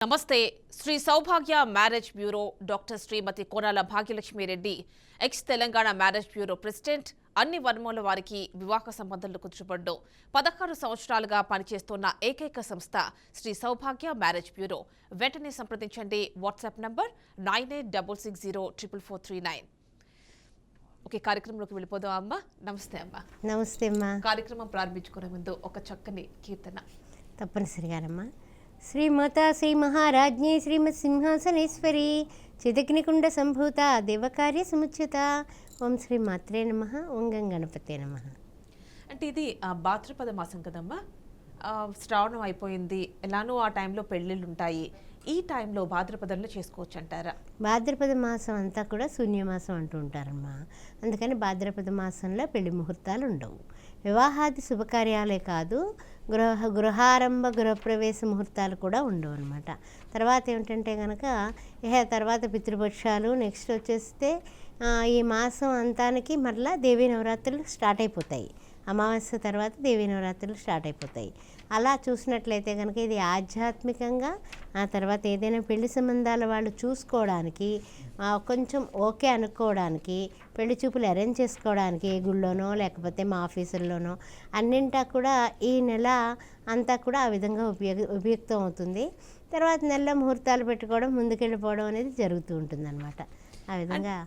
నమస్తే. Shri Soubhagya marriage bureau doctor Shrimati Konala Bhagyalakshmi Reddy, ex Telangana marriage bureau president, అన్ని వర్మూల వారికి వివాహ సంబంధాలు కుదుర్చబడ్డం 16 సంవత్సరాలుగా పనిచేస్తున్న ఏకైక సంస్థ శ్రీ సౌభాగ్య మ్యారేజ్ బ్యూరో. వెంటనే సంప్రదించండి. WhatsApp number 9866044439. ఓకే, కార్యక్రమంలోకి వెళ్ళిపోదాం. అమ్మ నమస్తే. అమ్మ నమస్తే అమ్మా. కార్యక్రమం ప్రారంభించుకునే ముందు ఒక చక్కని కీర్తన. తప్పనిసరిగానమ్మా. శ్రీమాతా శ్రీ మహారాజ్ఞి శ్రీమత్ సింహాసనేశ్వరి చిదగ్నికుండ సంభూత దేవకార్య సముచ్యత. ఓం శ్రీ మాత్రే నమః. ఓం గం గణపతే నమః. అంటే ఇది భాద్రపద మాసం కదమ్మా, శ్రావణం అయిపోయింది, ఎలానో ఆ టైంలో పెళ్ళిళ్ళు ఉంటాయి. ఈ టైంలో భాద్రపదంలో చేసుకోవచ్చు అంటారా? భాద్రపద మాసం అంతా కూడా శూన్యమాసం అంటూ ఉంటారమ్మా. అందుకని భాద్రపద మాసంలో పెళ్లి ముహూర్తాలు ఉండవు. వివాహాది శుభకార్యాలే కాదు, గృహారంభ గృహప్రవేశ ముహూర్తాలు కూడా ఉండవు అనమాట. తర్వాత ఏమిటంటే కనుక తర్వాత పితృపక్షాలు, నెక్స్ట్ వచ్చేస్తే ఈ మాసం అంతానికి మరలా దేవీ నవరాత్రులు స్టార్ట్ అయిపోతాయి. అమావాస్య తర్వాత దేవీ నవరాత్రులు స్టార్ట్ అయిపోతాయి. అలా చూసినట్లయితే కనుక ఇది ఆధ్యాత్మికంగా, ఆ తర్వాత ఏదైనా పెళ్లి సంబంధాల వాళ్ళు చూసుకోవడానికి, కొంచెం ఓకే అనుకోవడానికి, పెళ్లి చూపులు అరేంజ్ చేసుకోవడానికి ఏ గుళ్ళోనో లేకపోతే మా ఆఫీసుల్లోనో అన్నింటా కూడా ఈ నెల అంతా కూడా ఆ విధంగా ఉపయుక్తం అవుతుంది. తర్వాత నెల ముహూర్తాలు పెట్టుకోవడం, ముందుకెళ్ళిపోవడం అనేది జరుగుతూ ఉంటుందన్నమాట. ఆ విధంగా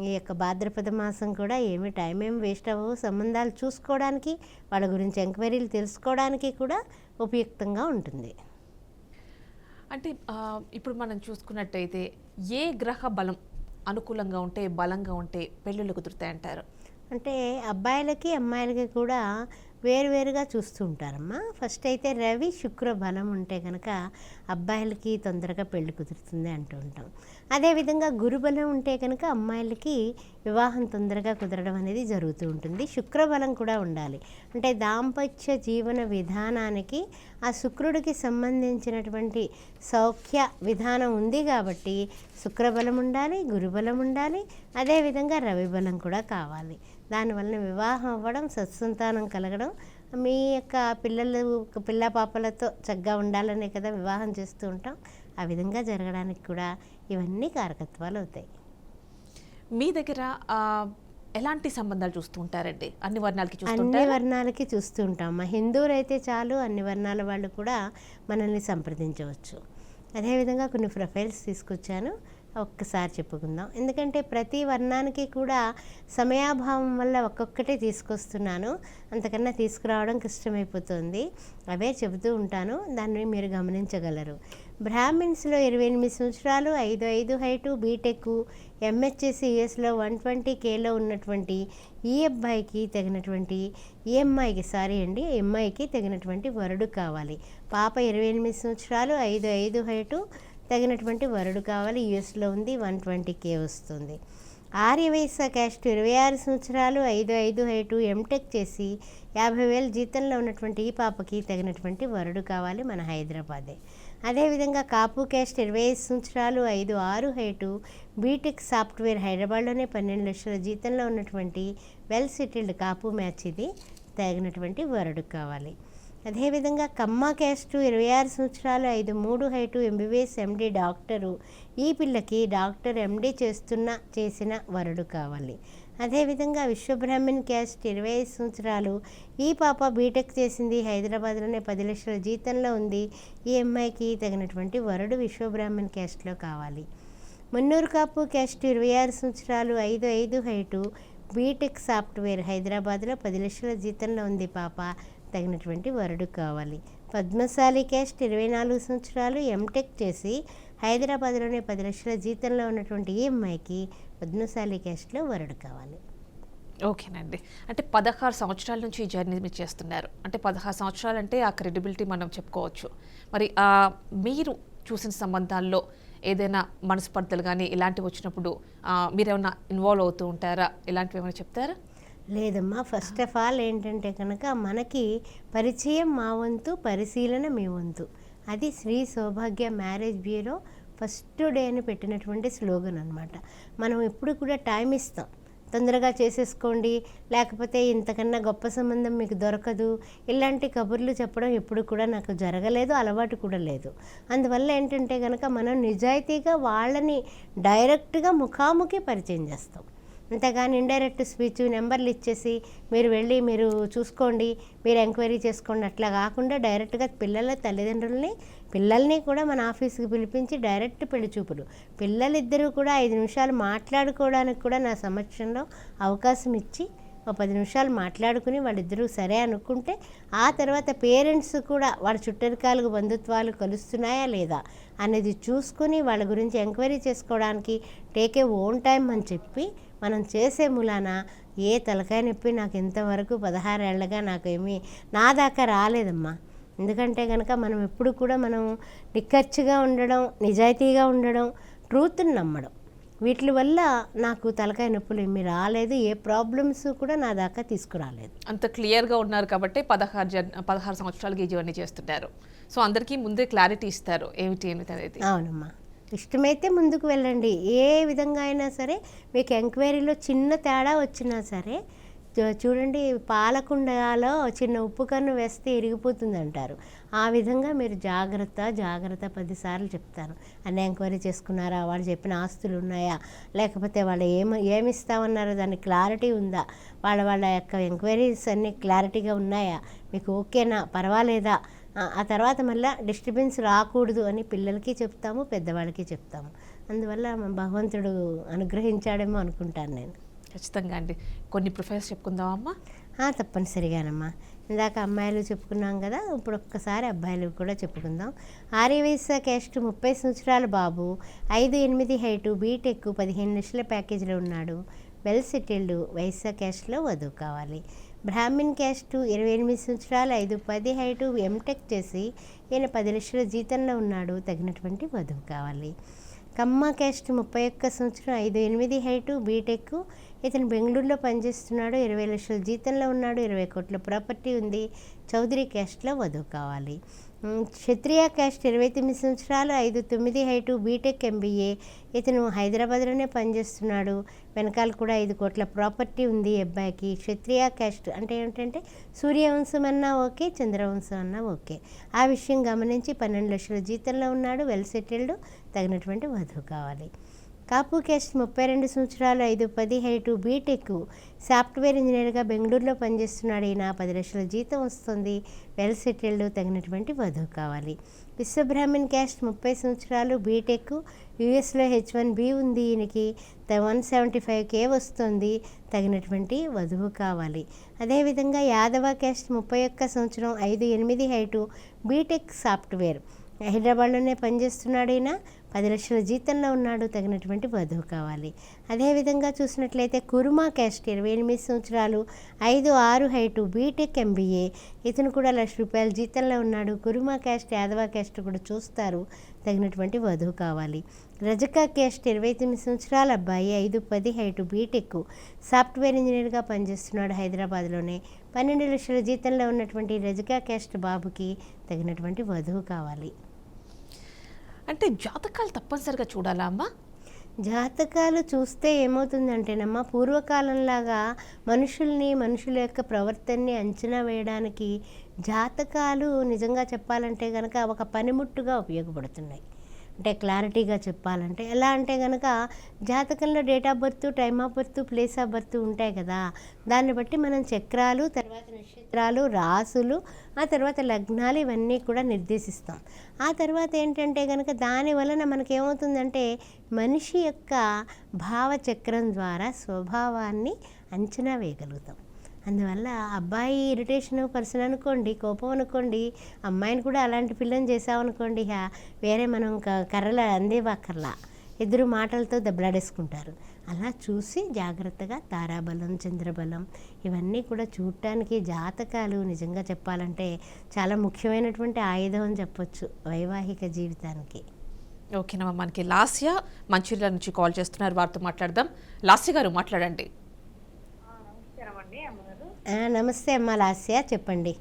ఈ యొక్క భాద్రపద మాసం కూడా టైం ఏం వేస్ట్ అవ్వవు. సంబంధాలు చూసుకోవడానికి, వాళ్ళ గురించి ఎంక్వైరీలు తెలుసుకోవడానికి కూడా ఉపయుక్తంగా ఉంటుంది. అంటే ఇప్పుడు మనం చూసుకున్నట్టయితే ఏ గ్రహ బలం అనుకూలంగా ఉంటే, బలంగా ఉంటే పెళ్ళిళ్ళు కుదురుతాయంటారు? అంటే అబ్బాయిలకి అమ్మాయిలకి కూడా వేరువేరుగా చూస్తూ ఉంటారమ్మా. ఫస్ట్ అయితే రవి శుక్ర బలం ఉంటే కనుక అబ్బాయిలకి తొందరగా పెళ్లి కుదురుతుంది అంటూ ఉంటాం. అదేవిధంగా గురుబలం ఉంటే కనుక అమ్మాయిలకి వివాహం తొందరగా కుదరడం అనేది జరుగుతూ ఉంటుంది. శుక్రబలం కూడా ఉండాలి. అంటే దాంపత్య జీవన విధానానికి ఆ శుక్రుడికి సంబంధించినటువంటి సౌఖ్య విధానం ఉంది కాబట్టి శుక్రబలం ఉండాలి, గురుబలం ఉండాలి, అదేవిధంగా రవి బలం కూడా కావాలి. దానివల్ల వివాహం అవ్వడం, సత్సంతానం కలగడం, మీ యొక్క పిల్ల పాపలతో చక్కగా ఉండాలనే కదా వివాహం చేస్తూ ఉంటాం. ఆ విధంగా జరగడానికి కూడా ఇవన్నీ కారకత్వాలు అవుతాయి. మీ దగ్గర ఎలాంటి సంబంధాలు చూస్తూ ఉంటారండి? అన్ని వర్ణాలకి చూస్తూ ఉంటాం. మా హిందువులు అయితే చాలు, అన్ని వర్ణాల వాళ్ళు కూడా మనల్ని సంప్రదించవచ్చు. అదేవిధంగా కొన్ని ప్రొఫైల్స్ తీసుకొచ్చాను, ఒక్కసారి చెప్పుకుందాం. ఎందుకంటే ప్రతి వర్ణానికి కూడా సమయాభావం వల్ల ఒక్కొక్కటే తీసుకొస్తున్నాను, అంతకన్నా తీసుకురావడం కష్టమైపోతుంది. అవే చెబుతూ ఉంటాను, దాన్ని మీరు గమనించగలరు. బ్రాహ్మిన్స్లో 28 సంవత్సరాలు, 5'5" హైటు, బీటెక్, ఎంహెచ్ఎస్ యుఎస్లో 120Kలో ఉన్నటువంటి ఈ అబ్బాయికి తగినటువంటి అమ్మాయికి తగినటువంటి వరుడు కావాలి. పాప 28 సంవత్సరాలు, 5'5" హైటు, తగినటువంటి వరుడు కావాలి. యుఎస్లో ఉంది, 120K వస్తుంది. ఆర్యవైశ్య క్యాస్ట్, 26 సంవత్సరాలు, 5'5" హైటు, ఎంటెక్ చేసి 50,000 జీతంలో ఉన్నటువంటి ఈ పాపకి తగినటువంటి వరుడు కావాలి, మన హైదరాబాదే. అదేవిధంగా కాపు క్యాస్ట్, 25 సంవత్సరాలు, 5'6" హైటు, బీటెక్ సాఫ్ట్వేర్, హైదరాబాద్లోనే 12 లక్షల జీతంలో ఉన్నటువంటి వెల్ సెటిల్డ్ కాపు మ్యాచ్ ఇది, తగినటువంటి వరుడు కావాలి. అదేవిధంగా కమ్మ క్యాస్ట్, 26 సంవత్సరాలు, 5'3" హైటు, ఎంబీబీఎస్ ఎండి డాక్టరు, ఈ పిల్లకి డాక్టర్ ఎండి చేసిన వరుడు కావాలి. అదేవిధంగా విశ్వబ్రాహ్మణ్ క్యాస్ట్, 25 సంవత్సరాలు, ఈ పాప బీటెక్ చేసింది, హైదరాబాద్లోనే 10 లక్షల జీతంలో ఉంది, ఈ అమ్మాయికి తగినటువంటి వరుడు విశ్వబ్రాహ్మణ్ క్యాస్ట్లో కావాలి. మున్నూరు కాపు క్యాస్ట్, 26 సంవత్సరాలు, 5'5" హైటు, బీటెక్ సాఫ్ట్వేర్, హైదరాబాద్లో 10 లక్షల జీతంలో ఉంది పాప, తగినటువంటి వరుడు కావాలి. పద్మశాలి క్యాస్ట్, 24 సంవత్సరాలు, ఎంటెక్ చేసి హైదరాబాద్లోనే 10 లక్షల జీతంలో ఉన్నటువంటి ఈ అమ్మాయికి పద్మశాలి క్యాస్ట్లో వరుడు కావాలి. ఓకేనండి. అంటే 16 సంవత్సరాల నుంచి ఈ జర్నీ మీరు చేస్తున్నారు. అంటే 16 సంవత్సరాలు అంటే ఆ క్రెడిబిలిటీ మనం చెప్పుకోవచ్చు. మరి మీరు చూసిన సంబంధాల్లో ఏదైనా మనస్పర్ధలు కానీ ఇలాంటివి వచ్చినప్పుడు మీరేమైనా ఇన్వాల్వ్ అవుతూ ఉంటారా? ఇలాంటివి ఏమైనా చెప్తారా? లేదమ్మా. ఫస్ట్ ఆఫ్ ఆల్ ఏంటంటే కనుక మనకి పరిచయం మా వంతు, పరిశీలన మీ వంతు. అది Shri Soubhagya marriage bureau first day అని పెట్టినటువంటి స్లోగన్ అనమాట. మనం ఎప్పుడు కూడా టైం ఇస్తాం. తొందరగా చేసేసుకోండి, లేకపోతే ఇంతకన్నా గొప్ప సంబంధం మీకు దొరకదు, ఇలాంటి కబుర్లు చెప్పడం ఎప్పుడు కూడా నాకు జరగలేదు, అలవాటు కూడా లేదు. అందువల్ల ఏంటంటే కనుక మనం నిజాయితీగా వాళ్ళని డైరెక్ట్గా ముఖాముఖి పరిచయం చేస్తాం. అంతేగాని ఇండైరెక్ట్ స్పీచ్ నెంబర్లు ఇచ్చేసి మీరు వెళ్ళి మీరు చూసుకోండి, మీరు ఎంక్వైరీ చేసుకోండి అట్లా కాకుండా డైరెక్ట్గా పిల్లల్ని కూడా మన ఆఫీస్కి పిలిపించి డైరెక్ట్ పెళ్లి చూపులు, పిల్లలిద్దరూ కూడా 5 నిమిషాలు మాట్లాడుకోవడానికి కూడా నా సమక్షంలో అవకాశం ఇచ్చి ఒక 10 నిమిషాలు మాట్లాడుకుని వాళ్ళిద్దరూ సరే అనుకుంటే ఆ తర్వాత పేరెంట్స్ కూడా వాళ్ళ చుట్టరికాలకు బంధుత్వాలు కలుస్తున్నాయా లేదా అనేది చూసుకుని వాళ్ళ గురించి ఎంక్వైరీ చేసుకోవడానికి టేక్ ఏ ఓన్ టైం అని చెప్పి మనం చేసే మూలాన ఏ తలకాయ నొప్పి నాకు ఇంతవరకు 16 ఏళ్ళగా నా దాకా రాలేదమ్మా. ఎందుకంటే కనుక మనం ఎప్పుడు కూడా మనం నిక్కచ్చిగా ఉండడం, నిజాయితీగా ఉండడం, ట్రూత్ని నమ్మడం, వీటి వల్ల నాకు తలకాయ నొప్పులు ఏమీ రాలేదు, ఏ ప్రాబ్లమ్స్ కూడా నా దాకా తీసుకురాలేదు. అంత క్లియర్గా ఉన్నారు కాబట్టి 16 సంవత్సరాలకి ఇవన్నీ చేస్తున్నారు. సో అందరికీ ముందే క్లారిటీ ఇస్తారు ఏమిటి అనేది. అవునమ్మా, ఇష్టమైతే ముందుకు వెళ్ళండి. ఏ విధంగా అయినా సరే మీకు ఎంక్వైరీలో చిన్న తేడా వచ్చినా సరే చూడండి, పాలకుండలో చిన్న ఉప్పు కన్ను వేస్తే ఇరిగిపోతుంది అంటారు. ఆ విధంగా మీరు జాగ్రత్త 10 సార్లు చెప్తాను. అన్నీ ఎంక్వైరీ చేసుకున్నారా, వాళ్ళు చెప్పిన ఆస్తులు ఉన్నాయా, లేకపోతే వాళ్ళు ఏమిస్తామన్నారో దానికి క్లారిటీ ఉందా, వాళ్ళ యొక్క ఎంక్వైరీస్ అన్నీ క్లారిటీగా ఉన్నాయా, మీకు ఓకేనా, పర్వాలేదా, ఆ తర్వాత మళ్ళీ డిస్టర్బెన్స్ రాకూడదు అని పిల్లలకి చెప్తాము, పెద్దవాళ్ళకి చెప్తాము. అందువల్ల భగవంతుడు అనుగ్రహించాడేమో అనుకుంటాను నేను. ఖచ్చితంగా అండి. కొన్ని ప్రొఫైల్స్ చెప్పుకుందామమ్మా? తప్పనిసరిగానమ్మా. ఇందాక అమ్మాయిలు చెప్పుకున్నాం కదా, ఇప్పుడు ఒక్కసారి అబ్బాయిలు కూడా చెప్పుకుందాం. ఆర్యవైశ్య క్యాస్ట్ 30 సంవత్సరాల బాబు, 5'8" హైటు, బీటెక్, 15 లక్షల ప్యాకేజీలో ఉన్నాడు, వెల్ సెటిల్డ్, వైశ్య క్యాస్ట్లో వధువు కావాలి. బ్రాహ్మిన్ క్యాస్ట్ 28 సంవత్సరాలు, 5'10" హైటు, ఎంటెక్ చేసి ఈయన 10 లక్షల జీతంలో ఉన్నాడు, తగినటువంటి వధువు కావాలి. కమ్మ క్యాస్ట్ 31 సంవత్సరం, 5'8" హైటు, బీటెక్, ఇతను బెంగళూరులో పనిచేస్తున్నాడు, 20 లక్షల జీతంలో ఉన్నాడు, 20 కోట్ల ప్రాపర్టీ ఉంది, చౌదరి క్యాస్ట్లో వధువు కావాలి. క్షత్రియ క్యాస్ట్ 29 సంవత్సరాలు, 5'9" హైటు, బీటెక్, ఎంబీఏ, ఇతను హైదరాబాద్లోనే పనిచేస్తున్నాడు, వెనకాల కూడా 5 కోట్ల ప్రాపర్టీ ఉంది అబ్బాయికి. క్షత్రియ క్యాస్ట్ అంటే ఏంటంటే సూర్యవంశం అన్నా ఓకే, చంద్రవంశం అన్నా ఓకే. ఆ విషయం గమనించి 12 లక్షల జీతంలో ఉన్నాడు, వెల్ సెటిల్డ్, తగినటువంటి వధువు కావాలి. కాపు క్యాస్ట్ 32 సంవత్సరాలు, 5'10" హైటు, బీటెక్, సాఫ్ట్వేర్ ఇంజనీర్గా బెంగళూరులో పనిచేస్తున్నాడు, ఈయన 10 లక్షల జీతం వస్తుంది, వెల్ సెటిల్డ్, తగినటువంటి వధువు కావాలి. విశ్వబ్రాహ్మణ్ క్యాస్ట్ 30 సంవత్సరాలు, బీటెక్, యూఎస్లో H1B ఉంది, ఈయనకి 175K వస్తుంది, తగినటువంటి వధువు కావాలి. అదేవిధంగా యాదవ క్యాస్ట్ 31 సంవత్సరం, 5'8" హైటు, బీటెక్, సాఫ్ట్వేర్, హైదరాబాద్లోనే పనిచేస్తున్నాడు, ఈయన 10 లక్షల జీతంలో ఉన్నాడు, తగినటువంటి వధువు కావాలి. అదేవిధంగా చూసినట్లయితే కుర్మా క్యాస్ట్ 28 సంవత్సరాలు, 5'6" హైటు, బీటెక్, ఎంబీఏ, ఇతను కూడా ₹1,00,000 జీతంలో ఉన్నాడు. కుర్మా క్యాస్ట్, యాదవ క్యాస్ట్ కూడా చూస్తారు, తగినటువంటి వధువు కావాలి. రజకా క్యాస్ట్ 29 సంవత్సరాల అబ్బాయి, 5'10" హైటు, బీటెక్, సాఫ్ట్వేర్ ఇంజనీర్గా పనిచేస్తున్నాడు, హైదరాబాద్లోనే 12 లక్షల జీతంలో ఉన్నటువంటి రజకా క్యాస్ట్ బాబుకి తగినటువంటి వధువు కావాలి. అంటే జాతకాలు తప్పనిసరిగా చూడాలా అమ్మా? జాతకాలు చూస్తే ఏమవుతుందంటేనమ్మా, పూర్వకాలంలాగా మనుషుల యొక్క ప్రవర్తనని అంచనా వేయడానికి జాతకాలు నిజంగా చెప్పాలంటే కనుక ఒక పనిముట్టుగా ఉపయోగపడుతున్నాయి. అంటే క్లారిటీగా చెప్పాలంటే ఎలా అంటే కనుక జాతకంలో date of birth, time of birth, place of birth ఉంటాయి కదా, దాన్ని బట్టి మనం చక్రాలు, తర్వాత నక్షత్రాలు, రాసులు, ఆ తర్వాత లగ్నాలు ఇవన్నీ కూడా నిర్దేశిస్తాం. ఆ తర్వాత ఏంటంటే కనుక దాని వలన మనకేమవుతుందంటే మనిషి యొక్క భావచక్రం ద్వారా స్వభావాన్ని అంచనా వేయగలుగుతాం. అందువల్ల అబ్బాయి ఇరిటేషన్ పర్సన్ అనుకోండి, కోపం అనుకోండి, అమ్మాయిని కూడా అలాంటి పిల్లని చేసామనుకోండి, వేరే మనం కర్రల అందేవాకర్లా ఇద్దరు మాటలతో దెబ్బలాడేసుకుంటారు. అలా చూసి జాగ్రత్తగా తారాబలం, చంద్రబలం ఇవన్నీ కూడా చూడటానికి జాతకాలు నిజంగా చెప్పాలంటే చాలా ముఖ్యమైనటువంటి ఆయుధం అని చెప్పొచ్చు వైవాహిక జీవితానికి. ఓకేనమ్మా, మనకి లాస్య మంచిర్యాల నుంచి కాల్ చేస్తున్నారు, వారితో మాట్లాడదాం. లాస్య గారు మాట్లాడండి. నమస్తే అమ్మ లాస్య, చెప్పండి.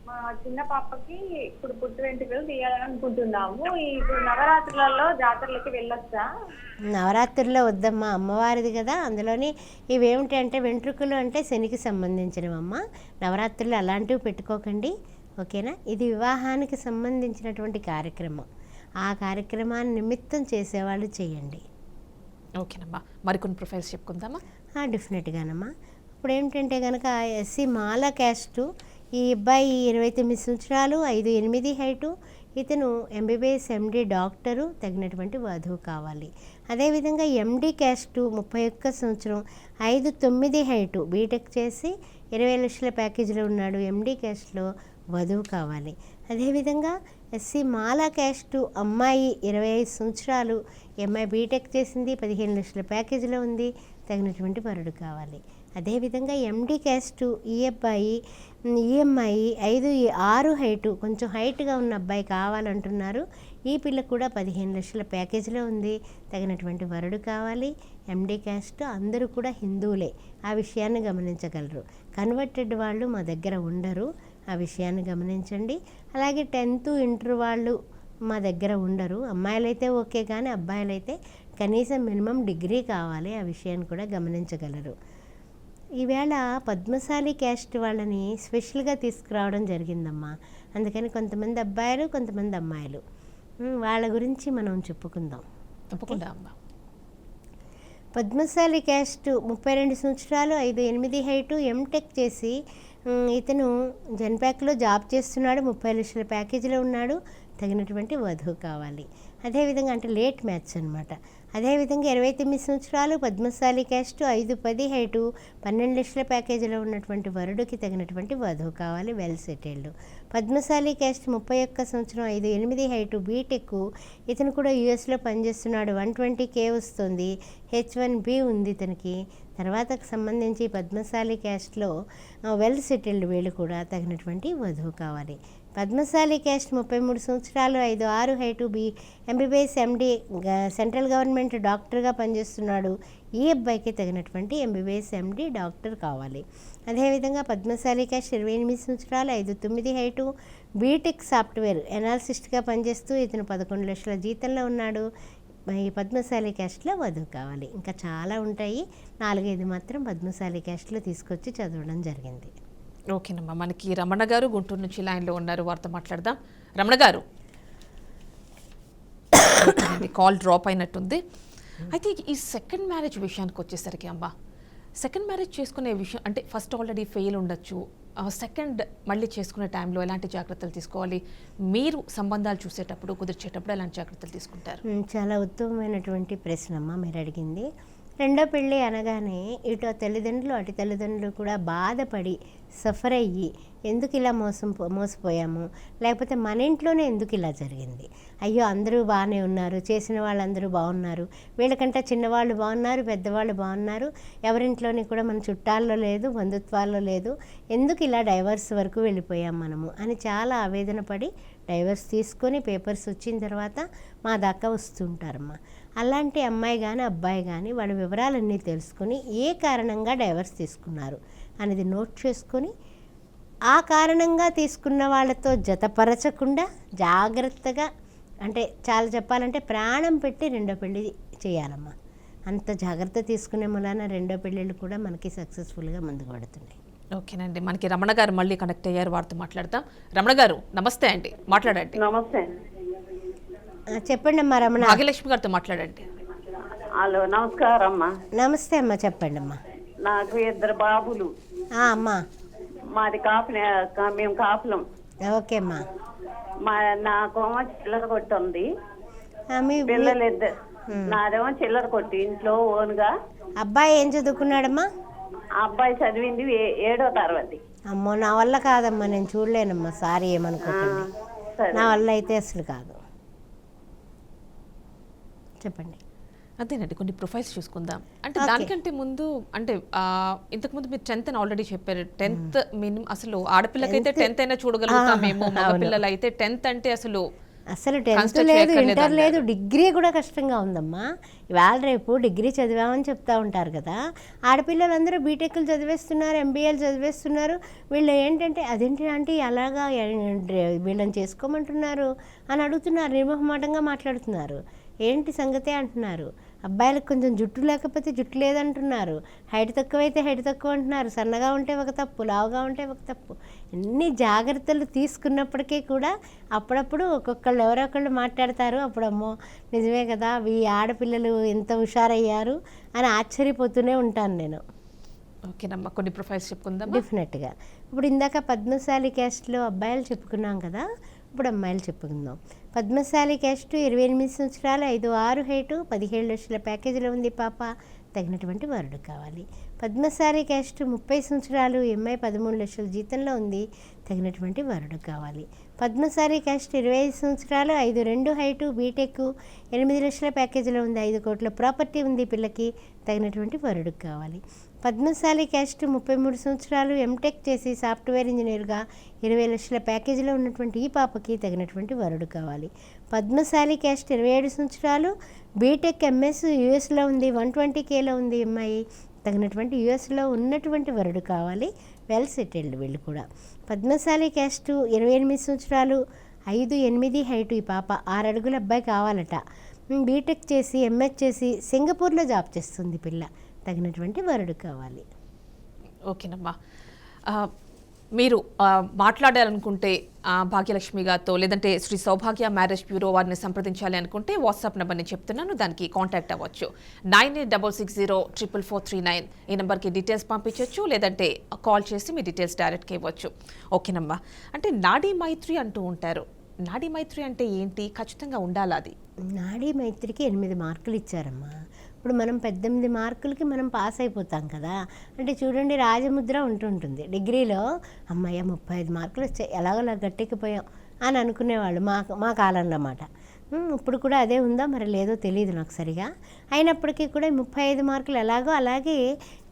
మా చిన్న పాపకి ఇప్పుడు పుట్టు వెంట్రుకలు తీయాలని అనుకుంటున్నాము. ఇప్పుడు నవరాత్రులలో జాతరలకి వెళ్ళొచ్చా? నవరాత్రుల్లో వద్దమ్మా, అమ్మవారిది కదా. అందులోని ఇవేమిటంటే వెంట్రుకలు అంటే శనికి సంబంధించినవమ్మ. నవరాత్రులు అలాంటివి పెట్టుకోకండి, ఓకేనా. ఇది వివాహానికి సంబంధించినటువంటి కార్యక్రమం. ఆ కార్యక్రమాన్ని నిమిత్తం చేసేవాళ్ళు చేయండి. ఓకేనమ్మా, మరికొన్ని ప్రొఫైల్స్ చెప్పుకుందామా? డెఫినెట్గానమ్మా. ఇప్పుడు ఏమిటంటే కనుక ఎస్సీ మాల క్యాస్టు. ఈ అబ్బాయి 29 సంవత్సరాలు, 5'8" హైటు. ఇతను ఎంబీబీఎస్ ఎండి డాక్టరు, తగినటువంటి వధువు కావాలి. అదేవిధంగా ఎండి క్యాస్టు 31 సంవత్సరం, 5'9" హైటు, బీటెక్ చేసి 20 లక్షల ప్యాకేజీలో ఉన్నాడు. ఎండి క్యాస్ట్లో వధువు కావాలి. అదేవిధంగా ఎస్సీ మాల క్యాస్టు అమ్మాయి 25 సంవత్సరాలు, అమ్మాయి బీటెక్ చేసింది, 15 లక్షల ప్యాకేజీలో ఉంది, తగినటువంటి వరుడు కావాలి. అదేవిధంగా ఎండి క్యాస్టు ఈ అబ్బాయి, ఈ అమ్మాయి 5'6" హైటు, కొంచెం హైట్గా ఉన్న అబ్బాయి కావాలంటున్నారు. ఈ పిల్ల కూడా 15 లక్షల ప్యాకేజీలో ఉంది, తగినటువంటి వరుడు కావాలి. ఎండి క్యాస్ట్ అందరూ కూడా హిందువులే, ఆ విషయాన్ని గమనించగలరు. కన్వర్టెడ్ వాళ్ళు మా దగ్గర ఉండరు, ఆ విషయాన్ని గమనించండి. అలాగే 10th ఇంటర్ వాళ్ళు మా దగ్గర ఉండరు. అమ్మాయిలైతే ఓకే, కానీ అబ్బాయిలైతే కనీసం మినిమం డిగ్రీ కావాలి, ఆ విషయాన్ని కూడా గమనించగలరు. ఈవేళ పద్మశాలి క్యాస్ట్ వాళ్ళని స్పెషల్గా తీసుకురావడం జరిగిందమ్మా. అందుకని కొంతమంది అబ్బాయిలు, కొంతమంది అమ్మాయిలు, వాళ్ళ గురించి మనం చెప్పుకుందాం. తప్పకుండా అమ్మా. పద్మశాలి క్యాస్ట్ 32 సంవత్సరాలు, 5'8" హైటు, ఎంటెక్ చేసి ఇతను జెన్పాక్లో జాబ్ చేస్తున్నాడు, 30 లక్షల ప్యాకేజీలో ఉన్నాడు, తగినటువంటి వధువు కావాలి. అదేవిధంగా అంటే లేట్ మ్యాచ్ అనమాట. అదేవిధంగా 29 సంవత్సరాలు, పద్మశాలి క్యాస్ట్, 5'10" హైటు, 12 లక్షల ప్యాకేజీలో ఉన్నటువంటి వరుడికి తగినటువంటి వధువు కావాలి, వెల్ సెటిల్డ్. పద్మశాలి క్యాస్ట్ 31 సంవత్సరం, 5'8" హైటు, బీటెక్, ఇతను కూడా యూఎస్లో పనిచేస్తున్నాడు, 120K వస్తుంది, H1B ఉంది ఇతనికి. తర్వాతకు సంబంధించి పద్మశాలి క్యాస్ట్లో వెల్ సెటిల్డ్, వీళ్ళు కూడా తగినటువంటి వధువు కావాలి. పద్మశాలి క్యాస్ట్ 33 సంవత్సరాలు, 5'6" height, MBBS MD central government డాక్టర్గా పనిచేస్తున్నాడు. ఈ అబ్బాయికి తగినటువంటి ఎంబీబీఎస్ ఎండి డాక్టర్ కావాలి. అదేవిధంగా పద్మశాలి క్యాస్ట్ 28 సంవత్సరాలు, 5'9" హైటు, బీటెక్ సాఫ్ట్వేర్ ఎనాలిసిస్ట్గా పనిచేస్తూ ఇతను 11 లక్షల జీతంలో ఉన్నాడు. ఈ పద్మశాలి క్యాస్ట్లో వధువు కావాలి. ఇంకా చాలా ఉంటాయి, 4-5 మాత్రం పద్మశాలి క్యాస్ట్లో తీసుకొచ్చి చదవడం జరిగింది. ఓకేనమ్మా, మనకి రమణ గారు గుంటూరు నుంచి లైన్లో ఉన్నారు, వారితో మాట్లాడదాం. రమణ గారు, కాల్ డ్రాప్ అయినట్టుంది. అయితే ఈ సెకండ్ మ్యారేజ్ విషయానికి వచ్చేసరికి అమ్మా, సెకండ్ మ్యారేజ్ చేసుకునే విషయం అంటే ఫస్ట్ ఆల్రెడీ ఫెయిల్ ఉండొచ్చు, సెకండ్ మళ్ళీ చేసుకునే టైంలో ఎలాంటి జాగ్రత్తలు తీసుకోవాలి? మీరు సంబంధాలు చూసేటప్పుడు, కుదిర్చేటప్పుడు ఎలాంటి జాగ్రత్తలు తీసుకుంటారు? చాలా ఉత్తమమైనటువంటి ప్రశ్న అమ్మ మీరు అడిగింది. రెండో పెళ్ళి అనగానే ఇటు తల్లిదండ్రులు అటు తల్లిదండ్రులు కూడా బాధపడి సఫర్ అయ్యి ఎందుకు ఇలా మోసపోయాము, లేకపోతే మన ఇంట్లోనే ఎందుకు ఇలా జరిగింది, అయ్యో అందరూ బాగానే ఉన్నారు, చేసిన వాళ్ళందరూ బాగున్నారు, వీళ్ళకంటే చిన్నవాళ్ళు బాగున్నారు, పెద్దవాళ్ళు బాగున్నారు, ఎవరింట్లోని కూడా మన చుట్టాల్లో లేదు, బంధుత్వాల్లో లేదు, ఎందుకు ఇలా డైవర్స్ వరకు వెళ్ళిపోయాం మనము అని చాలా ఆవేదన పడి డైవర్స్ తీసుకొని పేపర్స్ వచ్చిన తర్వాత మా దాకా వస్తుంటారమ్మా. అలాంటి అమ్మాయి కానీ అబ్బాయి కానీ వాళ్ళ వివరాలన్నీ తెలుసుకొని ఏ కారణంగా డైవర్స్ తీసుకున్నారు అనేది నోట్ చేసుకొని ఆ కారణంగా తీసుకున్న వాళ్ళతో జతపరచకుండా జాగ్రత్తగా, అంటే చాలా చెప్పాలంటే ప్రాణం పెట్టి రెండో పెళ్ళి చేయాలమ్మా. అంత జాగ్రత్త తీసుకునే మూలాన రెండో పెళ్ళిళ్ళు కూడా మనకి సక్సెస్ఫుల్గా ముందుకు పడుతున్నాయి. ఓకేనండి, మనకి రమణ గారు మళ్ళీ కనెక్ట్ అయ్యారు, వారితో మాట్లాడతాం. రమణ గారు నమస్తే అండి, మాట్లాడండి. నమస్తే. చెప్పండి అమ్మా. రమణ, భాగ్యలక్ష్మి గారితో మాట్లాడండి. హలో, నమస్కారం అమ్మా. నమస్తే అమ్మా, చెప్పండి అమ్మా. నాకు 2 బాబులు. అమ్మా, మాది మేము కాపులం. ఓకే అమ్మా. నాకేమో చిల్లర కొట్టి ఉంది, మీ పిల్లలు 2. నాదేమో చిల్లర కొట్టి ఇంట్లో ఓన్గా. అబ్బాయి ఏం చదువుకున్నాడమ్మా? ఆ అబ్బాయి చదివింది 7వ తరగతి. అమ్మో, నా వల్ల కాదమ్మా, నేను చూడలేనమ్మా, సారీ ఏమనుకోకండి, నా వల్ల అయితే అసలు కాదు. చెప్పండి. అదేనండి, కొన్ని ప్రొఫైల్స్ చూసుకుందాం. అంటే దానికంటే ముందు అంటే ఇంతకుముందు మీరు 10th అని ఆల్రెడీ చెప్పారు. 10th మినిమం అసలు ఆడపిల్లకైతే 10th అయినా చూడగలుగుతాం మేము, మగపిల్లలు అయితే 10th అంటే అసలు అసలు 10th Consider లేదు, చేయక్కర్లేదు ఇంటర్ లేదు, అన్నారు. డిగ్రీ కూడా కష్టంగా ఉందమ్మా. ఇవాళ రేపు డిగ్రీ చదివామని చెప్తా ఉంటారు కదా, ఆడపిల్లలందరూ బీటెక్లు చదివేస్తున్నారు, ఎంబీఏలు చదివేస్తున్నారు. వీళ్ళు ఏంటంటే అదేంటి అంటే అలాగా వీళ్ళని చేసుకోమంటున్నారు అని అడుగుతున్నారు, నిర్మోహమాటంగా మాట్లాడుతున్నారు. ఏంటి సంగతే అంటున్నారు. అబ్బాయిలకు కొంచెం జుట్టు లేకపోతే జుట్టు లేదంటున్నారు, హైట్ తక్కువైతే హైట్ తక్కువ అంటున్నారు, సన్నగా ఉంటే ఒక తప్పు, లావుగా ఉంటే ఒక తప్పు. ఎన్ని జాగ్రత్తలు తీసుకున్నప్పటికీ కూడా అప్పుడప్పుడు ఒక్కొక్కళ్ళు ఎవరో ఒకళ్ళు మాట్లాడతారు. అప్పుడు అమ్మో నిజమే కదా, ఈ ఆడపిల్లలు ఎంత హుషారయ్యారు అని ఆశ్చర్యపోతూనే ఉంటాను నేను. ఓకేనమ్మా, కొన్ని ప్రొఫైల్స్ చెప్పుకుందాం. డెఫినెట్గా. ఇప్పుడు ఇందాక పద్మశాలి క్యాస్ట్లో అబ్బాయిలు చెప్పుకున్నాం కదా, ఇప్పుడు అమ్మాయిలు చెప్పుకుందాం. పద్మశాలి క్యాస్ట్ 28 సంవత్సరాలు, 5'6" హైటు, 17 లక్షల ప్యాకేజీలో ఉంది పాప, తగినటువంటి వరుడు కావాలి. పద్మశాలి క్యాస్ట్ 30 సంవత్సరాలు, ఎంఐ 13 లక్షల జీతంలో ఉంది, తగినటువంటి వరుడు కావాలి. పద్మశాలి క్యాస్ట్ 25 సంవత్సరాలు, 5'2" హైటు, బీటెక్, 8 లక్షల ప్యాకేజీలో ఉంది, 5 కోట్ల ప్రాపర్టీ ఉంది పిల్లకి, తగినటువంటి వరుడు కావాలి. పద్మశాలి క్యాస్ట్ 33 సంవత్సరాలు, ఎంటెక్ చేసి సాఫ్ట్వేర్ ఇంజనీర్గా 20 లక్షల ప్యాకేజీలో ఉన్నటువంటి ఈ పాపకి తగినటువంటి వరుడు కావాలి. పద్మశాలి క్యాస్ట్ 27 సంవత్సరాలు, బీటెక్ ఎంఎస్, యూఎస్లో ఉంది, 120Kలో ఉంది అమ్మాయి, తగినటువంటి యూఎస్లో ఉన్నటువంటి వరుడు కావాలి. వెల్ సెటిల్డ్ వీళ్ళు కూడా. పద్మశాలి క్యాస్ట్ 28 సంవత్సరాలు, 5'8" హైటు, ఈ పాప 6 అడుగుల అబ్బాయి కావాలట, బీటెక్ చేసి ఎంఎస్ చేసి సింగపూర్లో జాబ్ చేస్తుంది పిల్ల, తగినటువంటి వరుడు కావాలి. ఓకేనమ్మా, మీరు మాట్లాడాలనుకుంటే భాగ్యలక్ష్మి గారితో, లేదంటే శ్రీ సౌభాగ్య మ్యారేజ్ బ్యూరో వారిని సంప్రదించాలి అనుకుంటే వాట్సాప్ నెంబర్ నేను చెప్తున్నాను, దానికి కాంటాక్ట్ అవ్వచ్చు. 9866044439 ఈ నెంబర్కి డీటెయిల్స్ పంపించవచ్చు, లేదంటే కాల్ చేసి మీ డీటెయిల్స్ డైరెక్ట్గా ఇవ్వచ్చు. ఓకేనమ్మా, అంటే నాడీ మైత్రి అంటూ ఉంటారు. నాడీ మైత్రి అంటే ఏంటి, ఖచ్చితంగా ఉండాలా అది? నాడీ మైత్రికి 8 మార్కులు ఇచ్చారమ్మా. ఇప్పుడు మనం 18 మార్కులకి మనం పాస్ అయిపోతాం కదా. అంటే చూడండి, రాజముద్ర ఉంటుంటుంది డిగ్రీలో, అమ్మాయి 35 మార్కులు వచ్చాయి, ఎలాగోలా గట్టెక్కిపోయాం అని అనుకునేవాళ్ళు మా కాలంలో అన్నమాట. ఇప్పుడు కూడా అదే ఉందా మరి లేదో తెలియదు నాకు సరిగా. అయినప్పటికీ కూడా 35 మార్కులు ఎలాగో అలాగే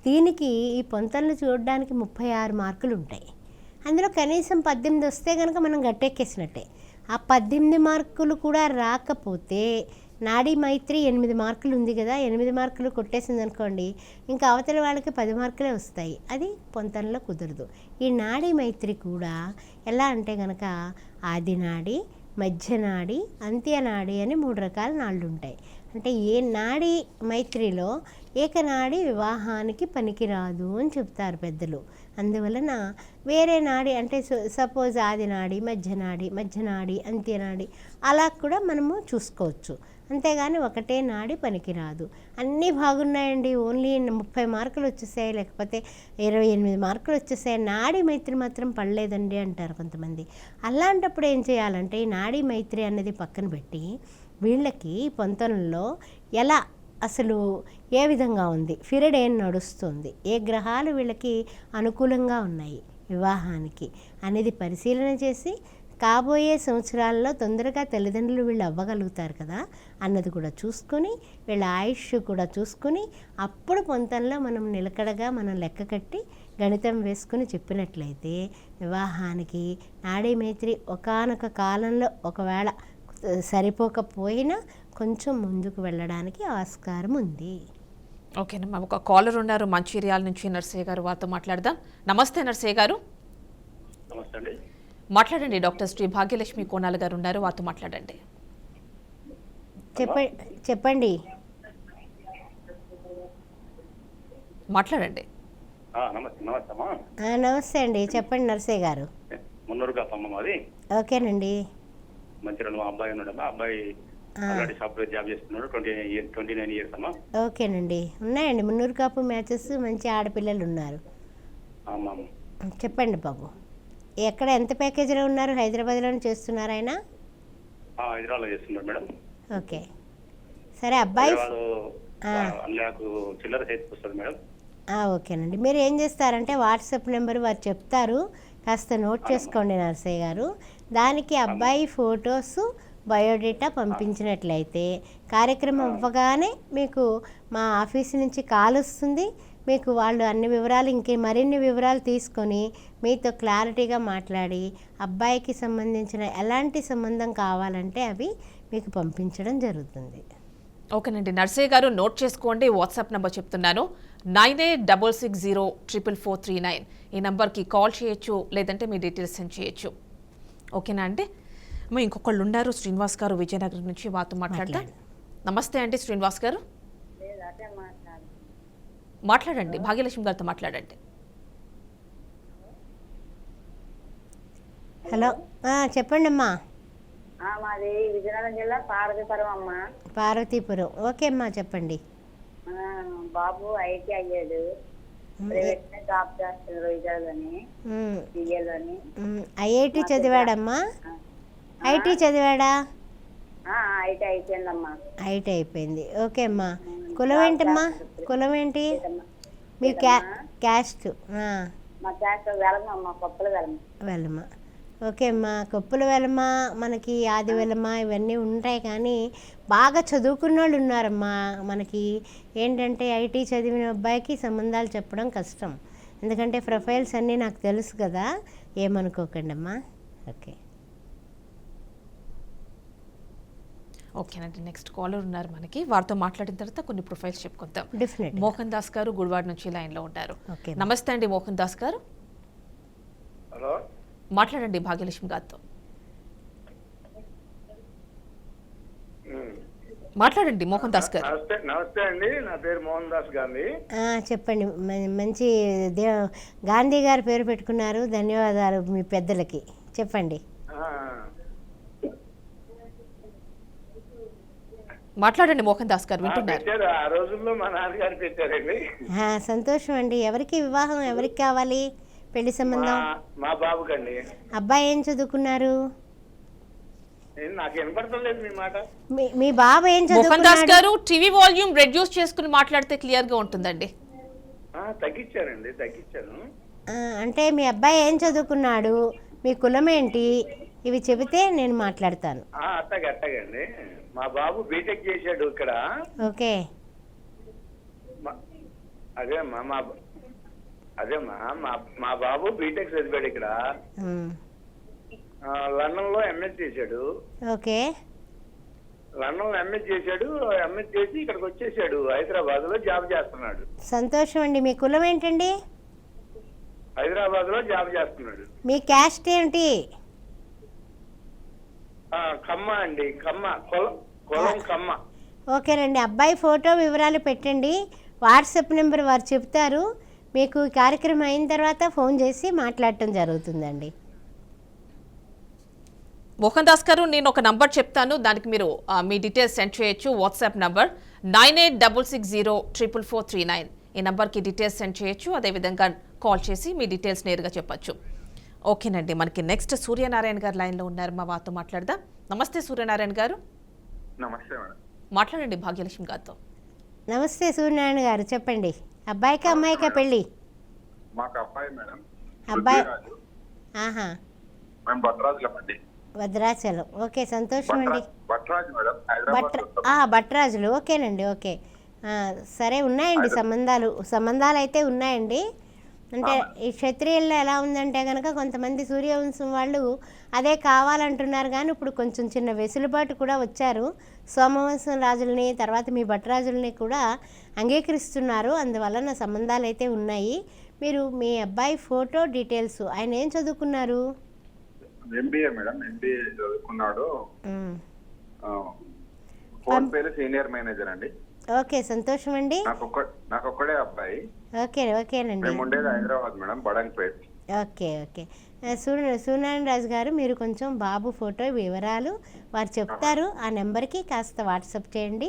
దీనికి ఈ పొంతలను చూడడానికి 36 మార్కులు ఉంటాయి. అందులో కనీసం 18 వస్తే కనుక మనం గట్టెక్కేసినట్టే. ఆ 18 మార్కులు కూడా రాకపోతే నాడీ మైత్రి 8 మార్కులు ఉంది కదా, 8 మార్కులు కొట్టేసింది అనుకోండి, ఇంకా అవతల వాళ్ళకి 10 మార్కులే వస్తాయి. అది పొంతనలో కుదరదు. ఈ నాడీ మైత్రి కూడా ఎలా అంటే కనుక ఆది నాడి, మధ్య నాడి, అంత్యనాడి అని 3 రకాల నాళ్ళు ఉంటాయి. అంటే ఏ నాడీ మైత్రిలో ఏకనాడి వివాహానికి పనికిరాదు అని చెప్తారు పెద్దలు. అందువలన వేరే నాడి అంటే సపోజ్ ఆది నాడి, మధ్యనాడి, అంత్యనాడి అలా కూడా మనము చూసుకోవచ్చు. అంతేగాని ఒకటే నాడి పనికిరాదు. అన్నీ బాగున్నాయండి, ఓన్లీ 30 మార్కులు వచ్చేసాయి, లేకపోతే 28 మార్కులు వచ్చేసాయి, నాడీ మైత్రి మాత్రం పడలేదండి అంటారు కొంతమంది. అలాంటప్పుడు ఏం చేయాలంటే ఈ నాడీ మైత్రి అన్నది పక్కన పెట్టి వీళ్ళకి పొంతనలో ఎలా అసలు ఏ విధంగా ఉంది, పీరియడ్ ఏం నడుస్తుంది, ఏ గ్రహాలు వీళ్ళకి అనుకూలంగా ఉన్నాయి వివాహానికి అనేది పరిశీలన చేసి కాబోయే సంవత్సరాల్లో తొందరగా తల్లిదండ్రులు వీళ్ళు అవ్వగలుగుతారు కదా అన్నది కూడా చూసుకొని, వీళ్ళ ఆయుష్ కూడా చూసుకొని, అప్పుడు పొంతనలో మనం నిలకడగా మనం లెక్క కట్టి గణితం వేసుకుని చెప్పినట్లయితే వివాహానికి నాడీ మైత్రి ఒకానొక కాలంలో ఒకవేళ సరిపోకపోయినా కొంచెం ముందుకు వెళ్ళడానికి ఆస్కారం ఉంది. ఓకేనమ్మా, ఒక కాలర్ ఉన్నారు మంచిర్యాల నుంచి, నర్సయ్య గారు, వారితో మాట్లాడదాం. నమస్తే నర్సయ్య గారు. నమస్తే అండి. మాట్లాడండి. డాక్టర్ శ్రీ భాగ్యలక్ష్మి కోనాల గారు ఉన్నారు, వారితో మాట్లాడండి. చెప్పండి. మాట్లాడండి. నమస్తే అండి, చెప్పండి నర్సయ్య గారు. మున్నూరు కాపమ్మ మాది. ఓకేనండి. మంచిర్యాల మా అబ్బాయి ఉన్నాడమ్మా. అబ్బాయి ఆల్రెడీ సాఫ్ట్వేర్ జాబ్ చేస్తున్నాడు. 29 ఇయర్స్ అమ్మా. ఓకేనండి. ఉన్నాయండి మున్నూరు కాపు మ్యాచెస్, మంచి ఆడపిల్లలు ఉన్నారు. చెప్పండి బాబు, ఎక్కడ ఎంత ప్యాకేజీలో ఉన్నారు? హైదరాబాద్లోనే చేస్తున్నారు ఆయన? హైదరాబాద్లో చేస్తున్నారు మేడం. ఓకే సరే. అబ్బాయి నాకు చిల్లర చేతికి వస్తుంది మేడం. ఓకేనండి. మీరు ఏం చేస్తారంటే వాట్సాప్ నెంబర్ వారు చెప్తారు, కాస్త నోట్ చేసుకోండి నర్సయ్య గారు. దానికి అబ్బాయి ఫొటోస్ బయోడేటా పంపించినట్లయితే కార్యక్రమం అవ్వగానే మీకు మా ఆఫీస్ నుంచి కాల్ వస్తుంది. మీకు వాళ్ళు అన్ని వివరాలు మరిన్ని వివరాలు తీసుకొని మీతో క్లారిటీగా మాట్లాడి అబ్బాయికి సంబంధించిన ఎలాంటి సంబంధం కావాలంటే అవి మీకు పంపించడం జరుగుతుంది. ఓకేనండి నర్సయ్య గారు, నోట్ చేసుకోండి. వాట్సాప్ నెంబర్ చెప్తున్నాను, 9866044439. ఈ నెంబర్కి కాల్ చేయొచ్చు, లేదంటే మీ డీటెయిల్స్ సెండ్ చేయొచ్చు. ఓకేనా అండి? ఇంకొకళ్ళు ఉన్నారు, శ్రీనివాస్ గారు విజయనగరం నుంచి, వారితో మాట్లాడతాం. నమస్తే అండి శ్రీనివాస్ గారు, మాట్లాడండి. భాగ్యలక్ష్మి గారితో మాట్లాడండి. హలో, చెప్పండి అమ్మా. మాది విజయనగరం జిల్లా పార్వతీపురం అమ్మ. పార్వతీపురం, ఓకే అమ్మా చెప్పండి. బాబు ఐటీ అయ్యాడు, ప్రైవేట్ జాబ్ చేస్తున్నాడు విజయలోని. ఐఐటి చదివాడమ్మా? ఐటీ చదివాడా? ఐటీ అయిపోయిందమ్మా. ఐటీ అయిపోయింది, ఓకే అమ్మా. కులం ఏంటమ్మా? కులం ఏంటి మీ క్యాస్ట్? మా క్యాస్ట్ వెలమ, కొప్పల వెలమ. వెలమ, ఓకే అమ్మా. కొప్పుల వెలమ, మనకి ఆది వెలమ ఇవన్నీ ఉంటాయి, కానీ బాగా చదువుకున్న వాళ్ళు ఉన్నారమ్మా. మనకి ఏంటంటే ఐటీ చదివిన అబ్బాయికి సంబంధాలు చెప్పడం కష్టం, ఎందుకంటే ప్రొఫైల్స్ అన్నీ నాకు తెలుసు కదా, ఏమనుకోకండి అమ్మా. ఓకే, ఓకేనండి. నెక్స్ట్ కాలర్ ఉన్నారు మనకి, వారితో మాట్లాడిన తర్వాత కొన్ని ప్రొఫైల్స్ చెప్పుకుందాం. డెఫినెట్. మోహన్ దాస్ గారు గుడివాడ నుంచి లైన్లో ఉంటారు. నమస్తే అండి మోహన్ దాస్ గారు. హలో, మాట్లాడండి భాగ్యలక్ష్మి గారితో. మాట్లాడండి మోహన్ దాస్ గారు. నమస్తే అండి, నా పేరు మోహన్ దాస్ గాంధీ. చెప్పండి. మంచి గాంధీ గారు పేరు పెట్టుకున్నారు, ధన్యవాదాలు మీ పెద్దలకి. చెప్పండి. మాట్లాడండి మోహన్ దాస్ గారు, వింటున్నారు. ఆ రోజుల్లో మా నాన్నగారు పెట్టారండి. సంతోషం అండి. ఎవరికి వివాహం, ఎవరికి కావాలి పెళ్లి సంబంధం? మా బాబుకండి. అబ్బాయి ఏం చదువుకున్నారు? నాకు వినపడలేదు మీ మాట. మీ బాబు ఏం చదువుకున్నాడు? మోహన్ దాస్ గారు, టీవీ వాల్యూమ్ రెడ్యూస్ చేసుకుని మాట్లాడితే క్లియర్ గా ఉంటుందండి. తగ్గించానండి, తగ్గించాను. అంటే మీ అబ్బాయి ఏం చదువుకున్నాడు, మీ కులం ఏంటి, ఇవి చెబితే నేను మాట్లాడతాను. అట్టగండి. మా బాబు బీటెక్ చేశాడు ఇక్కడ. ఓకే, అదేమ్మా మా బాబు బీటెక్ చదివాడు ఇక్కడ. లండన్ లో ఎంఎస్ చేశాడు. ఓకే, లండన్ లో ఎంఎస్ చేశాడు. ఎంఎస్ చేసి ఇక్కడికి వచ్చేసాడు, హైదరాబాద్ లో జాబ్ చేస్తున్నాడు. సంతోషం అండి. మీ కులం ఏంటండి? హైదరాబాద్ లో జాబ్ చేస్తున్నాడు. మీ క్యాస్ట్ ఏంటి? కమ్మ అండి, కులం కమ్మ. ఓకేనండి. అబ్బాయి ఫోటో వివరాలు పెట్టండి, వాట్సాప్ నెంబర్ వారు చెప్తారు. మీకు ఈ కార్యక్రమం అయిన తర్వాత ఫోన్ చేసి మాట్లాడటం జరుగుతుందండి. మోహన్ దాస్ గారు, నేను ఒక నంబర్ చెప్తాను, దానికి మీరు మీ డీటెయిల్స్ సెండ్ చేయొచ్చు. WhatsApp number 9866044439. ఈ నంబర్కి డీటెయిల్స్ సెండ్ చేయొచ్చు. అదేవిధంగా కాల్ చేసి మీ డీటెయిల్స్ నేరుగా చెప్పచ్చు. ఓకేనండి. మనకి నెక్స్ట్ సూర్యనారాయణ గారు లైన్లో ఉన్నారు, మా వారితో మాట్లాడదాం. నమస్తే సూర్యనారాయణ గారు. నమస్తే మేడం. మాట్లాడండి భాగ్యలక్ష్మి గారితో. నమస్తే సూర్యనారాయణ గారు, చెప్పండి. అబ్బాయికా అమ్మాయికా పెళ్ళి? మాకు అబ్బాయి మేడం. అబ్బాయి. భద్రాచలం. భద్రాచలం, ఓకే సంతోషం అండి. మేడం. భట్రాజులు, ఓకేనండి. ఓకే, సరే, ఉన్నాయండి సంబంధాలు అయితే ఉన్నాయండి. అంటే ఈ క్షత్రియుల్లో ఎలా ఉందంటే కనుక కొంతమంది సూర్యవంశం వాళ్ళు అదే కావాలంటున్నారు, కానీ ఇప్పుడు కొంచెం చిన్న వెసులుబాటు కూడా వచ్చారు. సోమవంశం రాజుల్ని, తర్వాత మీ భట్రాజుల్ని కూడా అంగీకరిస్తున్నారు. అందువలన సంబంధాలు అయితే ఉన్నాయి. మీరు మీ అబ్బాయి ఫోటో డీటెయిల్స్, ఆయన ఏం చదువుకున్నారు? ఎంబీఏ మేడం, ఎంబీఏ చదువుకున్నాడు. ఫోన్ పేరు సీనియర్ మేనేజర్ అండి. ఓకే, సంతోషం అండి. నాకు ఒక్కడే అబ్బాయి. ఓకేనండి. మేము ఉండేది హైదరాబాద్ మేడం, బడంగపేట్. ఓకే. సూర్యనారాయణ రాజు గారు, మీరు కొంచెం బాబు ఫోటో వివరాలు వారు చెప్తారు, ఆ నెంబర్కి కాస్త వాట్సాప్ చేయండి.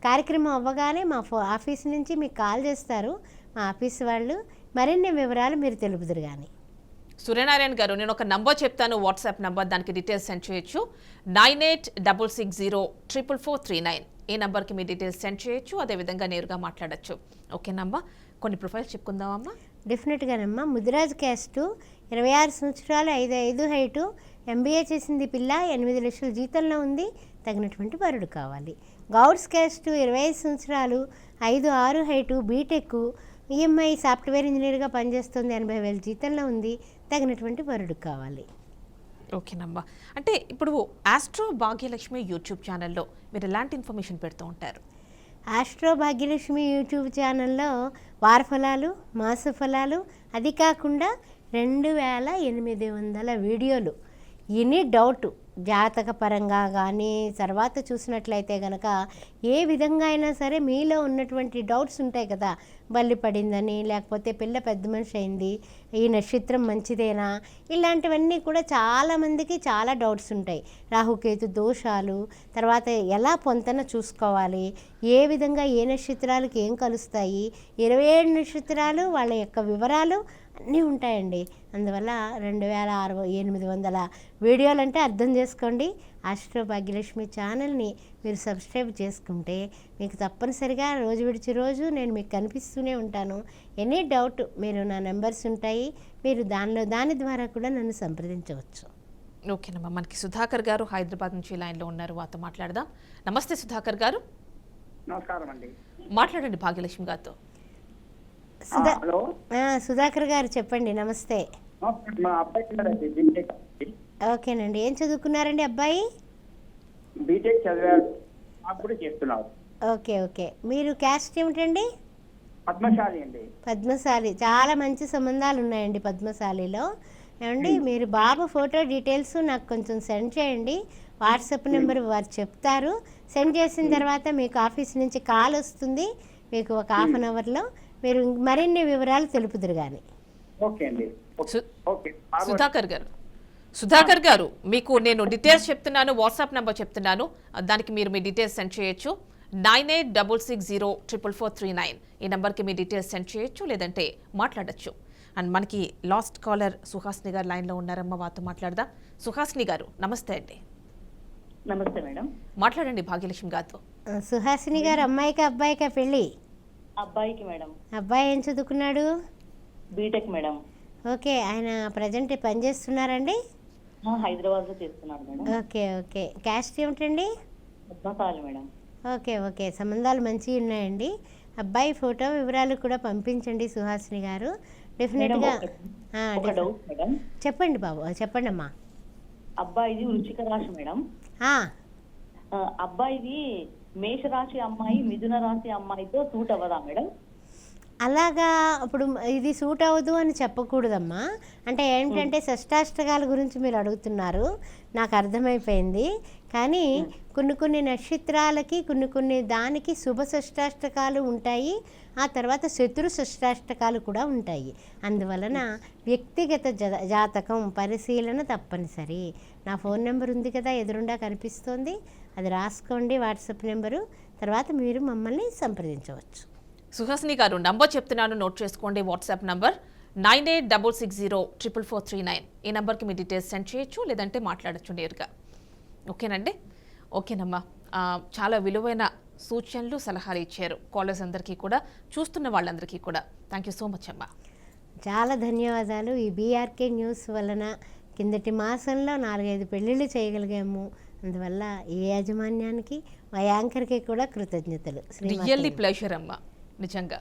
కార్యక్రమం అవ్వగానే మా ఆఫీస్ నుంచి మీకు కాల్ చేస్తారు మా ఆఫీస్ వాళ్ళు. మరిన్ని వివరాలు మీరు తెలుపుదురు. కానీ సూర్యనారాయణ గారు, నేను ఒక నంబర్ చెప్తాను, వాట్సాప్ నంబర్, దానికి డీటెయిల్స్ సెండ్ చేయొచ్చు. 9866044439. ఈ నంబర్కి మీ డీటెయిల్స్ సెండ్ చేయొచ్చు. అదేవిధంగా నేరుగా మాట్లాడచ్చు. ఓకేనమ్మా, కొన్ని ప్రొఫైల్స్ చెప్పుకుందామమ్మా. డెఫినెట్గానమ్మా. ముదిరాజ్ క్యాస్టు, 26 సంవత్సరాలు, 5'5" హైటు, ఎంబీఏ చేసింది పిల్ల, 8 లక్షల జీతంలో ఉంది, తగినటువంటి వరుడు కావాలి. గౌడ్స్ క్యాస్ట్, 25 సంవత్సరాలు, 5'6" హైటు, బీటెక్, ఈఎంఐ సాఫ్ట్వేర్ ఇంజనీర్గా పనిచేస్తుంది, 80,000 జీతంలో ఉంది, తగినటువంటి వరుడు కావాలి. ఓకేనమ్మా. అంటే ఇప్పుడు ఆస్ట్రో భాగ్యలక్ష్మి యూట్యూబ్ ఛానల్లో మీరు ఎలాంటి ఇన్ఫర్మేషన్ పెడుతూ ఉంటారు? ఆస్ట్రో భాగ్యలక్ష్మి యూట్యూబ్ ఛానల్లో వార ఫలాలు, మాస ఫలాలు, అది కాకుండా 2800 వీడియోలు. ఎనీ డౌట్ జాతక పరంగా కానీ తర్వాత చూసినట్లయితే కనుక ఏ విధంగా అయినా సరే మీలో ఉన్నటువంటి డౌట్స్ ఉంటాయి కదా, బల్లి పడిందని, లేకపోతే పిల్ల పెద్ద మనిషి అయింది, ఈ నక్షత్రం మంచిదేనా, ఇలాంటివన్నీ కూడా చాలామందికి చాలా డౌట్స్ ఉంటాయి. రాహుకేతు దోషాలు, తర్వాత ఎలా పొంతన చూసుకోవాలి, ఏ విధంగా ఏ నక్షత్రాలకు ఏం కలుస్తాయి, 27 నక్షత్రాలు వాళ్ళ యొక్క వివరాలు అన్నీ ఉంటాయండి. అందువల్ల 2800 వీడియోలు అంటే అర్థం చేసుకోండి. ఆస్ట్రో భాగ్యలక్ష్మి ఛానల్ని మీరు సబ్స్క్రైబ్ చేసుకుంటే మీకు తప్పనిసరిగా రోజు విడిచి రోజు నేను మీకు కనిపిస్తూనే ఉంటాను. ఎనీ డౌట్ మీరు నా నెంబర్స్ ఉంటాయి, మీరు దాని ద్వారా కూడా నన్ను సంప్రదించవచ్చు. ఓకేనమ్మా. మనకి సుధాకర్ గారు హైదరాబాద్ నుంచి లైన్లో ఉన్నారు, వారితో మాట్లాడదాం. నమస్తే సుధాకర్ గారు. నమస్కారం అండి. మాట్లాడండి భాగ్యలక్ష్మి గారితో. హలో, సుధాకర్ గారు చెప్పండి. నమస్తే. మా అబ్బాయి బీటెక్ ఓకేనండి. ఏం చదువుకున్నారండి అబ్బాయి? బీటెక్ చదివాడు, నాకు కూడా చేస్తున్నాడు. Okay okay. మీరు క్యాస్ట్ ఏమిటండి? పద్మశాలి అండి. పద్మశాలి. చాలా మంచి సంబంధాలు ఉన్నాయండి పద్మశాలిలో. ఏమండి, మీరు బాబు ఫోటో డీటెయిల్స్ నాకు కొంచెం సెండ్ చేయండి. వాట్సాప్ నెంబర్ వారు చెప్తారు. సెండ్ చేసిన తర్వాత మీకు ఆఫీస్ నుంచి కాల్ వస్తుంది. మీకు ఒక హాఫ్ అన్ అవర్లో మీరు మరిన్ని వివరాలు తెలుపుదురు కానీ. ఓకే అండి. ఓకే. సుధాకర్ గారు మీకు నేను డీటెయిల్స్ చెప్తున్నాను, వాట్సాప్ నెంబర్ చెప్తున్నాను, దానికి మీరు మీ డీటెయిల్స్ సెండ్ చేయొచ్చు. 9866044439 ఈ నెంబర్కి మీ డీటెయిల్స్ సెండ్ చేయొచ్చు, లేదంటే మాట్లాడచ్చు. అండ్ మనకి లాస్ట్ కాలర్ సుహాసిని గారు లైన్లో ఉన్నారమ్మా, వారితో మాట్లాడదాం. సుహాసిని గారు నమస్తే అండి. నమస్తే మేడం. మాట్లాడండి భాగ్యలక్ష్మి గారితో. సుహాసిని గారు, అమ్మాయికా అబ్బాయికా పెళ్ళి? అబ్బాయికి మేడం. అబ్బాయి ఏం చదువుకున్నాడు? B Tech madam. ఓకే. ఆయన ప్రజెంట్ పని చేస్తున్నారండి? హైదరాబాద్లో చేస్తున్నాడు మేడం. Okay okay. క్యాస్ట్ ఏమిటండి? పద్మశాలి మేడం. Okay okay. సంబంధాలు మంచిగా ఉన్నాయండి. అబ్బాయి ఫోటో వివరాలు కూడా పంపించండి సుహాసిని గారు. డెఫినెట్గా డౌట్ మేడం. చెప్పండి బాబు, చెప్పండి అమ్మా. అబ్బాయిది వృశ్చిక రాశి మేడం. అబ్బాయిది మేషరాశి అమ్మాయి మిథున రాశి అమ్మాయితో సూట్ అవ్వదా మేడం? అలాగా ఇప్పుడు ఇది సూట్ అవ్వదు అని చెప్పకూడదమ్మా. అంటే ఏంటంటే షష్టాష్టకాల గురించి మీరు అడుగుతున్నారు, నాకు అర్థమైపోయింది. కానీ కొన్ని నక్షత్రాలకి కొన్ని దానికి శుభ షష్టాష్టకాలు ఉంటాయి, ఆ తర్వాత శత్రు షష్టాష్టకాలు కూడా ఉంటాయి. అందువలన వ్యక్తిగత జాతకం పరిశీలన తప్పనిసరి. నా ఫోన్ నెంబర్ ఉంది కదా, ఎదురుండా కనిపిస్తోంది, అది రాసుకోండి, వాట్సాప్ నెంబరు. తర్వాత మీరు మమ్మల్ని సంప్రదించవచ్చు. సుహాసిని గారు నంబర్ చెప్తున్నాను, నోట్ చేసుకోండి. వాట్సాప్ నంబర్ 9866044439 ఈ నెంబర్కి మీ డీటెయిల్స్ సెండ్ చేయొచ్చు, లేదంటే మాట్లాడచ్చు నేరుగా. ఓకేనండి. ఓకేనమ్మా. చాలా విలువైన సూచనలు, సలహాలు ఇచ్చారు కాలర్స్ అందరికీ కూడా, చూస్తున్న వాళ్ళందరికీ కూడా. థ్యాంక్ యూ సో మచ్ అమ్మా. చాలా ధన్యవాదాలు. ఈ బీఆర్కే న్యూస్ వలన కిందటి మాసంలో 4-5 పెళ్ళిళ్ళు చేయగలిగాము. అందువల్ల ఈ యాజమాన్యానికి, మా యాంకర్కి కూడా కృతజ్ఞతలు. రియల్లీ ప్లెజర్ అమ్మా, నిజంగా.